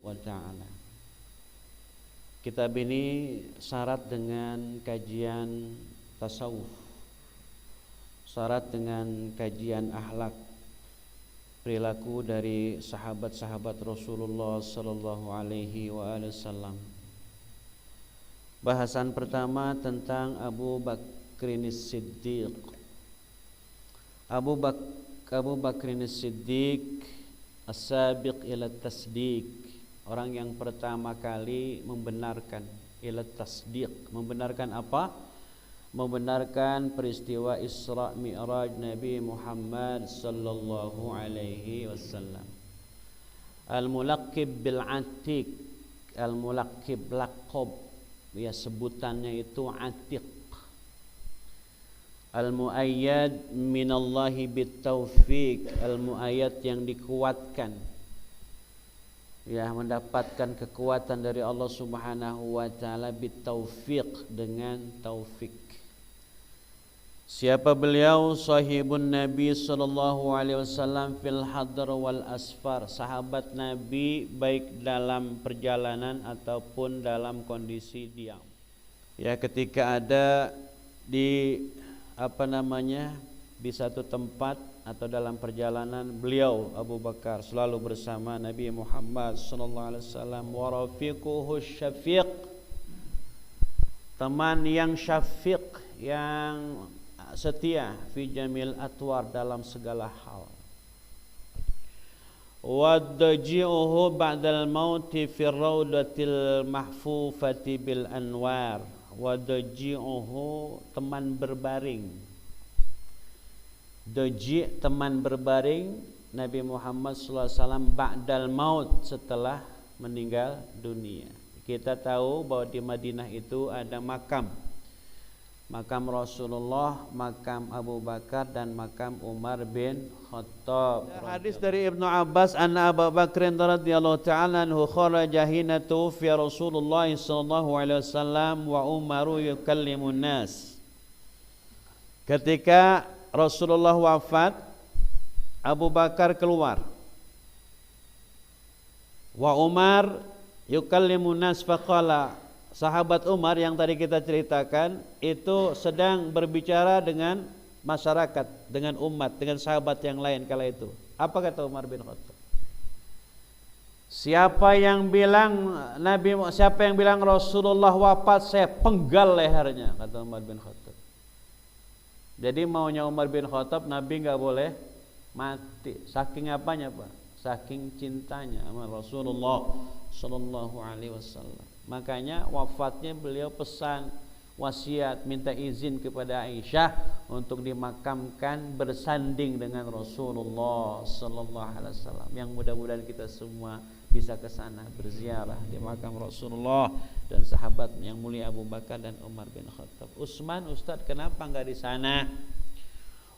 wa ta'ala. Kitab ini syarat dengan kajian tasawuf, syarat dengan kajian akhlak, perilaku dari sahabat-sahabat Rasulullah sallallahu alaihi wasallam. Bahasan pertama tentang Abu Bakrin Siddiq. Abu Bakrin Siddiq as-sabiq ila tasdiq, orang yang pertama kali membenarkan, ila tasdiq, membenarkan apa? Membenarkan peristiwa Isra Mi'raj Nabi Muhammad sallallahu alaihi wasallam. Al-mulaqib bil atiq, al-mulaqib laqab, ya sebutannya itu atiq. Al-muayyad minallahi bitaufiq, al-muayyad yang dikuatkan, ya mendapatkan kekuatan dari Allah Subhanahu wa taala bitaufiq, dengan taufik. Siapa beliau? Sahibun Nabi sallallahu alaihi wasallam fil hadar wal asfar, sahabat Nabi baik dalam perjalanan ataupun dalam kondisi diam. Ya, ketika ada di di satu tempat atau dalam perjalanan, beliau Abu Bakar selalu bersama Nabi Muhammad sallallahu alaihi wasallam. Wa rafiquhu syafiq, teman yang syafiq, yang setia, fi jamil atwar, dalam segala hal. Wa daji'uhu ba'dal mauti fi raudatil mahfufati bil anwar. Wadaji'uhu, teman berbaring. Daji', teman berbaring Nabi Muhammad SAW ba'dal maut, setelah meninggal dunia. Kita tahu bahwa di Madinah itu ada makam Rasulullah, makam Abu Bakar, dan makam Umar bin Khattab. Hadis dari Ibnu Abbas, anna Abu Bakr radhiyallahu ta'ala anhu kharaja hina tuwfiya Rasulullah sallallahu alaihi wasallam wa Umaru yukallimun nas. Ketika Rasulullah wafat, Abu Bakar keluar. Wa Umar yukallimun nas faqala, sahabat Umar yang tadi kita ceritakan itu sedang berbicara dengan masyarakat, dengan umat, dengan sahabat yang lain kala itu. Apa kata Umar bin Khattab? Siapa yang bilang Rasulullah wafat, saya penggal lehernya, kata Umar bin Khattab. Jadi maunya Umar bin Khattab, Nabi enggak boleh mati. Saking apanya, Pak? Saking cintanya sama Rasulullah sallallahu alaihi wasallam. Makanya wafatnya beliau pesan, wasiat, minta izin kepada Aisyah untuk dimakamkan bersanding dengan Rasulullah sallallahu alaihi wasallam. Yang mudah-mudahan kita semua bisa ke sana berziarah di makam Rasulullah dan sahabat yang mulia Abu Bakar dan Umar bin Khattab. Utsman, Ustaz, kenapa enggak di sana?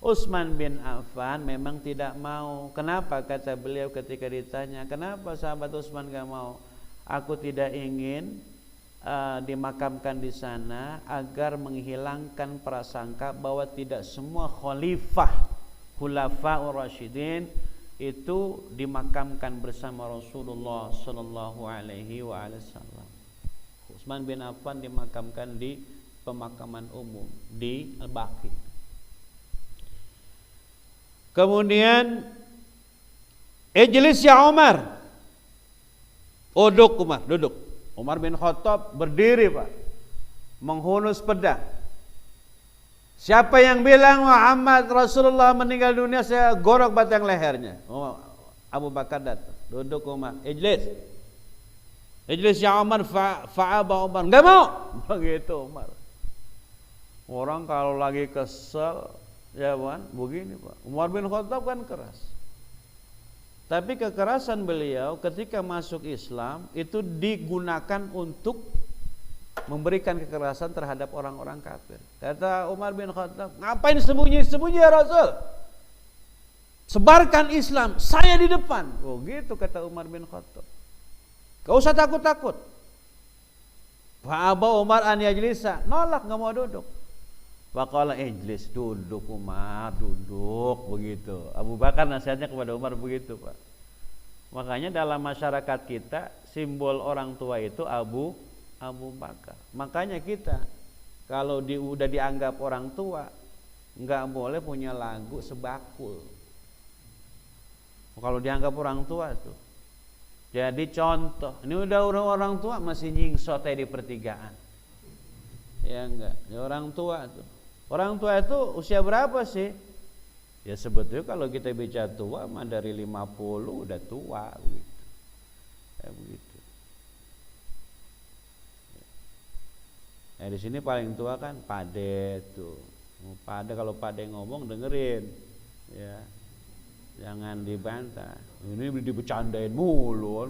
Utsman bin Affan memang tidak mau. Kenapa? Kata beliau ketika ditanya, kenapa sahabat Utsman enggak mau? Aku tidak ingin dimakamkan di sana agar menghilangkan prasangka bahwa tidak semua khulafaur rasyidin itu dimakamkan bersama Rasulullah sallallahu alaihi wasallam. Utsman bin Affan dimakamkan di pemakaman umum di Al-Baqi. Kemudian ijlis ya Umar. Duduk Umar, duduk. Umar bin Khattab berdiri, Pak, menghunus pedang. Siapa yang bilang Muhammad Rasulullah meninggal dunia, saya gorok batang lehernya. Abu Bakar datang, duduk Umar, ijlis ya Umar, fa'aba Umar, enggak mau. Begitu Umar. Orang kalau lagi kesel, ya kan, begini Pak. Umar bin Khattab kan keras. Tapi kekerasan beliau ketika masuk Islam itu digunakan untuk memberikan kekerasan terhadap orang-orang kafir. Kata Umar bin Khattab, ngapain sembunyi-sembunyi ya Rasul? Sebarkan Islam, saya di depan. Oh gitu kata Umar bin Khattab. Gak usah takut-takut. Fa'aba Umar an yajlisa, nolak, gak mau duduk. Faqala ijlis, duduk Umar, duduk, begitu. Abu Bakar nasihatnya kepada Umar begitu, Pak. Makanya dalam masyarakat kita simbol orang tua itu Abu Bakar. Makanya kita kalau udah dianggap orang tua, nggak boleh punya lagu sebakul. Kalau dianggap orang tua tuh. Jadi contoh, ini udah orang tua masih nyingsot di pertigaan. Ya enggak, ya orang tua tuh. Orang tua itu usia berapa sih? Ya sebetulnya kalau kita bicara tua mah dari 50 udah tua gitu. Ya begitu. Nah di sini paling tua kan Pade tuh. Pade kalau Pade ngomong dengerin. Ya. Jangan dibantah. Ini dibecandain mulu.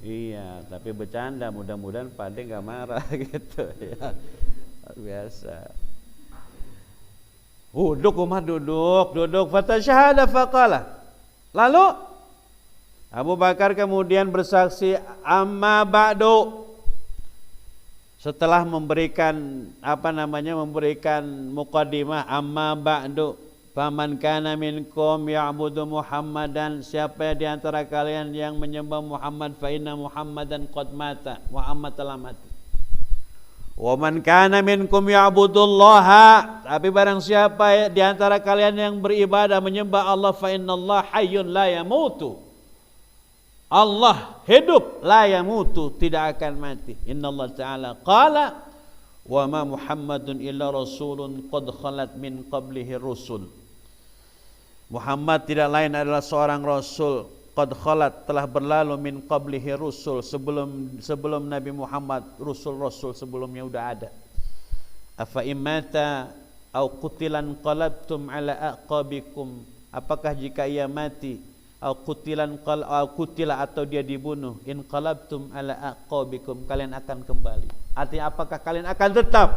Iya, tapi bercanda, mudah-mudahan Pade nggak marah gitu ya. Biasa. Duduk Umar, duduk. Fatasyahada faqala. Lalu Abu Bakar kemudian bersaksi, amma ba'du. Setelah memberikan memberikan muqaddimah, amma ba'du. Faman kana minkum ya'budu Muhammadan, siapa di antara kalian yang menyembah Muhammad, fa inna Muhammadan qad mata, Muhammad telah mati. Wa man kana minkum ya'budullaha, tapi barang siapa di antara kalian yang beribadah menyembah Allah, fa innallaha hayyun la yamutu. Allah hidup, la yamutu, tidak akan mati. Innallaha ta'ala qala wa ma Muhammadun illa rasulun qad khalat min qablihi rusul. Muhammad tidak lain adalah seorang rasul, qad khalat, telah berlalu, min qablihi rusul, sebelum Nabi Muhammad rasul-rasul sebelumnya udah ada. Afa imata au qutilan qalabtum ala aqabikum, apakah jika ia mati au qutila atau dia dibunuh, in qalabtum ala aqabikum, kalian akan kembali. Artinya apakah kalian akan tetap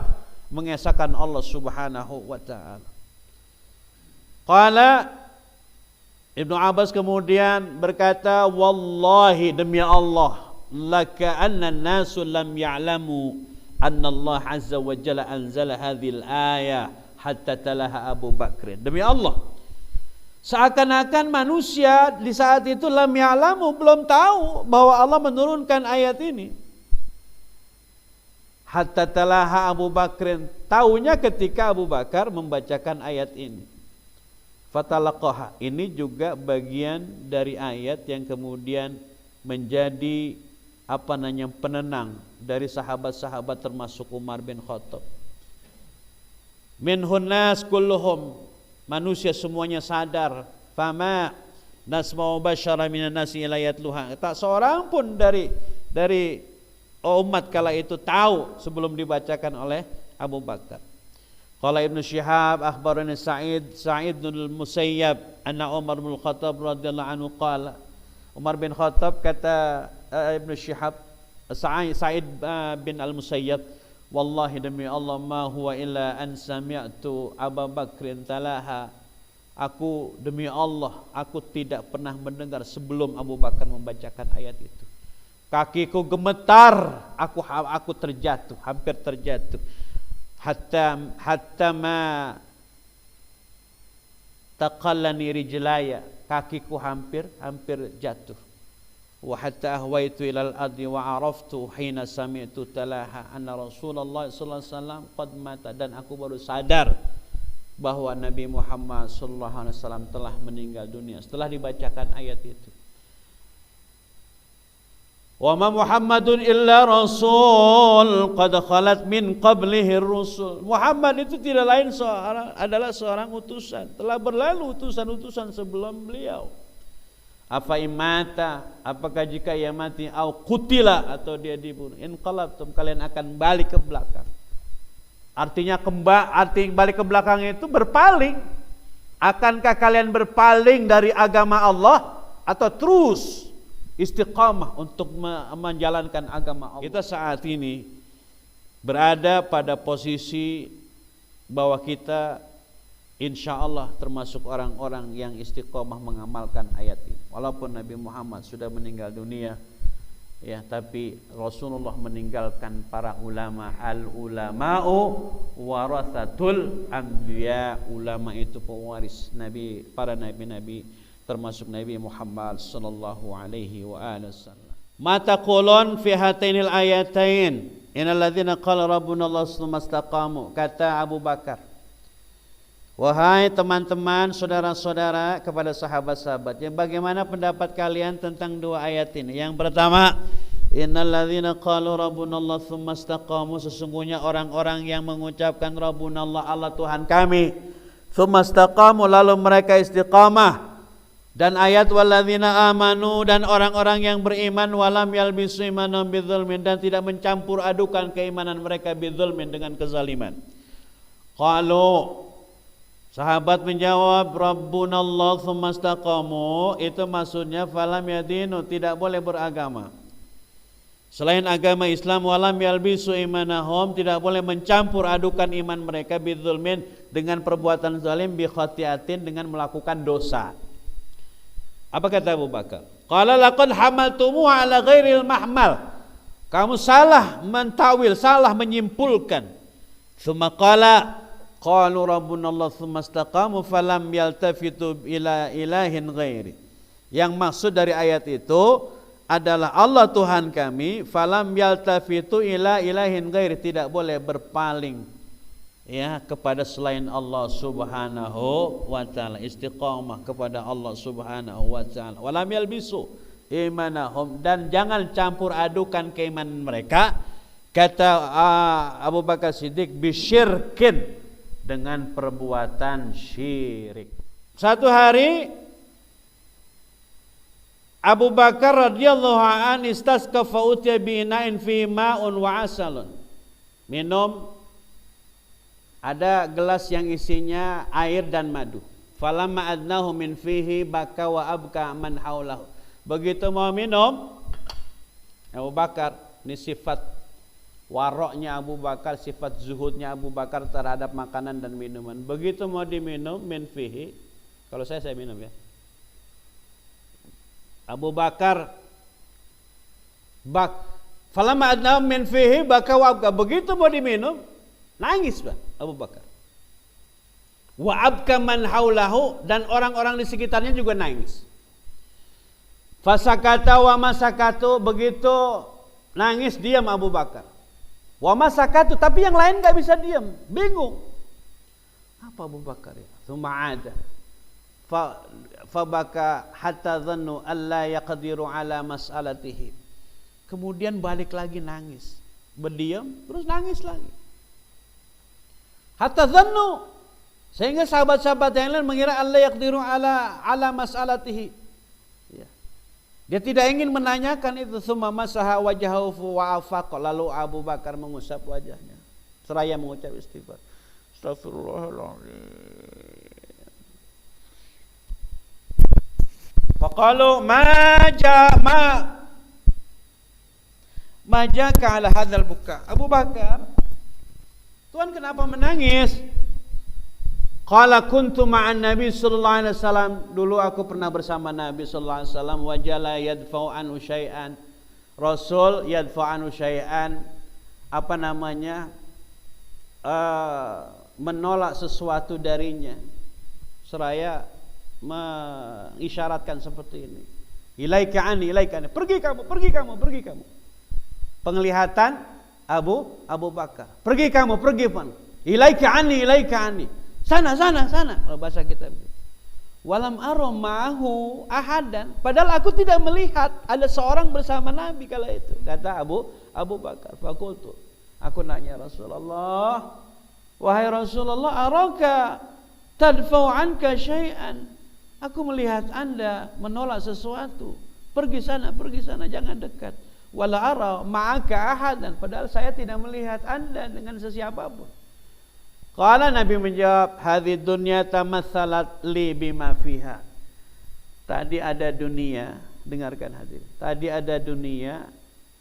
mengesahkan Allah Subhanahu wa taala. Qala Ibnu Abbas kemudian berkata, wallahi, demi Allah, laka anna an-nasu lam ya'lamu anna Allah azza wa jalla anzala hadhil ayah hatta talaha Abu Bakr. Demi Allah, seakan-akan manusia di saat itu lam ya'lamu, belum tahu bahwa Allah menurunkan ayat ini. Hatta talaha Abu Bakr, taunya ketika Abu Bakar membacakan ayat ini. Fatalaqaha, ini juga bagian dari ayat yang kemudian menjadi penenang dari sahabat-sahabat termasuk Umar bin Khattab. Minhun nas kulluhum, manusia semuanya sadar, fama nasma'u basyara minan nasi ila yatluha, tak seorang pun dari umat kala itu tahu sebelum dibacakan oleh Abu Bakar. Qala Ibnu Syihab akhbarana Sa'id bin al-Musayyab anna Umar bin Khattab radhiyallahu anhu qala, Umar bin Khattab, kata Ibnu Syihab, Sa'id bin al-Musayyab, wallahi demi Allah, ma huwa illa an sami'tu Abu Bakrin talaha, aku demi Allah, aku tidak pernah mendengar sebelum Abu Bakar membacakan ayat itu. Kakiku gemetar, aku terjatuh, hampir terjatuh. Hatta ma taqallani rijlaya, kakiku hampir jatuh. Wa hatta ahwaitu ilal ardi wa araftu hina sami'tu talaha anna Rasulullah sallallahu alaihi wasallam qad mata, dan aku baru sadar bahwa Nabi Muhammad sallallahu alaihi wasallam telah meninggal dunia setelah dibacakan ayat itu. Wa ma Muhammadun illa rasul qad khalat min qablihi rusul. Muhammad itu tidak lain adalah seorang utusan, telah berlalu utusan-utusan sebelum beliau. Apa imata, apakah jika ia mati, au qutila, atau dia dibunuh, in qalabtum, kalian akan balik ke belakang. Artinya balik ke belakang itu berpaling. Akankah kalian berpaling dari agama Allah atau terus istiqamah untuk menjalankan agama Allah? Kita saat ini berada pada posisi bahwa kita insya Allah termasuk orang-orang yang istiqamah mengamalkan ayat ini. Walaupun Nabi Muhammad sudah meninggal dunia, ya, tapi Rasulullah meninggalkan para ulama. Al-ulama'u warathatul anbiya, ulama itu pewaris para nabi-nabi, termasuk Nabi Muhammad sallallahu alaihi wasallam. Mata kolon fi hatainil ayatain innal ladzina qala rabbuna Allah tsumma istaqamu. Kata Abu Bakar, wahai teman-teman, saudara-saudara, kepada sahabat-sahabat, yang bagaimana pendapat kalian tentang dua ayat ini? Yang pertama, innal ladzina qalu rabbuna Allah tsumma istaqamu, sesungguhnya orang-orang yang mengucapkan rabbuna Allah, Allah Tuhan kami, tsumma istaqamu, lalu mereka istiqamah. Dan ayat walladzina amanu, dan orang-orang yang beriman, walam yalbisu imanahum bidzulmin, dan tidak mencampur adukan keimanan mereka bidzulmin, dengan kezaliman. Qalu, sahabat menjawab, rabbunallah tsumma istaqamu, itu maksudnya falam yadinu, tidak boleh beragama selain agama Islam, walam yalbisu imanahum, tidak boleh mencampur adukan iman mereka bidzulmin, dengan perbuatan zalim, bi khati'atin, dengan melakukan dosa. Apa kata Abu Bakar? Qala laqad hamaltumu ala ghairil mahmal. Kamu salah mentawil, salah menyimpulkan. Tsumma qala qalu rabbuna Allah tsumma istaqamu falam yaltafitu ila ilahin ghairi. Yang maksud dari ayat itu adalah Allah Tuhan kami, falam yaltafitu ila ilahin ghairi, tidak boleh berpaling ya kepada selain Allah Subhanahu wa taala, istiqamah kepada Allah Subhanahu wa taala. Walam yalbisu imanahum, dan jangan campur adukan keimanan mereka, kata Abu Bakar Siddiq, bisyirkin, dengan perbuatan syirik. Satu hari Abu Bakar radhiyallahu an istasqa fa utiya bi ina'in fi ma'un wa asalun. Minum, ada gelas yang isinya air dan madu. Falamma adnahu min fihi baka wa abka man haulahu. Begitu mau minum, Abu Bakar, ini sifat waroknya Abu Bakar, sifat zuhudnya Abu Bakar terhadap makanan dan minuman. Begitu mau diminum, min fihi, kalau saya minum ya, Abu Bakar falamma adnahu min fihi baka wa abka, begitu mau diminum, nangis Pak Abu Bakar. Wa abka man haulahu, dan orang-orang di sekitarnya juga nangis. Fasakata wa masakatu, begitu nangis diam Abu Bakar. Wa masakatu, tapi yang lain enggak bisa diam, bingung. Apa Abu Bakar ya? Tsumma ada. Fa baka hatta dhannu alla yaqdiru ala mas'alatihi. Kemudian balik lagi nangis. Berdiam terus nangis lagi. Hatta dhannu, sehingga sahabat-sahabat yang lain mengira Allah yaqdiru ala mas'alatihi. Ya. Dia tidak ingin menanyakan itu. Tsumma masaha wajahu wa afaq, lalu Abu Bakar mengusap wajahnya seraya mengucap istighfar. Astagfirullahaladzim. Faqalu ma jaka ala hadzal buka. Abu Bakar, Tuhan kenapa menangis? Qala kuntu ma'an Nabi sallallahu alaihi wasallam, dulu aku pernah bersama Nabi sallallahu alaihi wasallam, wajala yadfa'u anhu syai'an. Rasul yadfa'u anhu syai'an, apa namanya? Menolak sesuatu darinya. Seraya mengisyaratkan seperti ini. Ilaika ani, pergi kamu. Penglihatan Abu Bakar. Pergi kamu, Pan. Ilaika ani. Sana. Kalau bahasa kita begitu. Walam aram ma'ahu ahadan. Padahal aku tidak melihat ada seorang bersama Nabi kala itu. Kata Abu Bakar. Fakultu, aku nanya Rasulullah, wahai Rasulullah, araka tadfa'u anka syai'an. Aku melihat Anda menolak sesuatu. Pergi sana, jangan dekat. Wala ara ma'aka ahadan. Padahal saya tidak melihat Anda dengan sesiapapun. Qala, Nabi menjawab, hadhihi dunya tamatsalat li bima fiha. Tadi ada dunia, dengarkan hadirin. Tadi ada dunia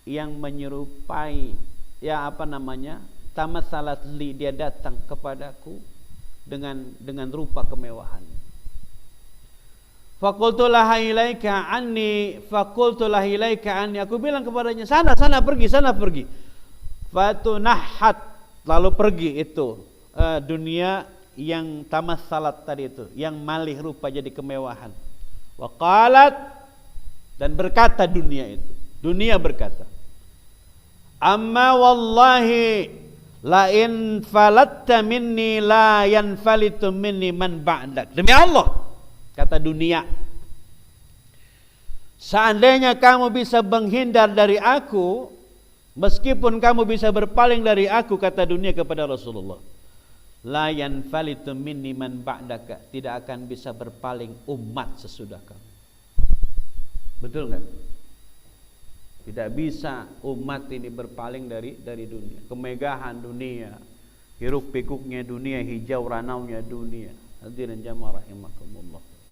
yang menyerupai, ya apa namanya? Tamatsalat li, dia datang kepadaku dengan rupa kemewahan. Faqultu laha ilaika anni, aku bilang kepadanya, sana pergi. Fatunahat, lalu pergi itu dunia yang tamatsalat tadi itu, yang malih rupa jadi kemewahan. Wa qalat, dan berkata dunia itu, Dunia berkata, amma wallahi la in falatta minni la yanfalitu minni man ba'dak. Demi Allah, kata dunia, seandainya kamu bisa menghindar dari aku, meskipun kamu bisa berpaling dari aku, kata dunia kepada Rasulullah, la yanfalitu minni man ba'daka, tidak akan bisa berpaling umat sesudah kamu. Betul enggak? Tidak bisa umat ini berpaling dari dunia. Kemegahan dunia, hiruk pikuknya dunia, hijau ranaunya dunia. Hadirin jamaah rahimakumullah.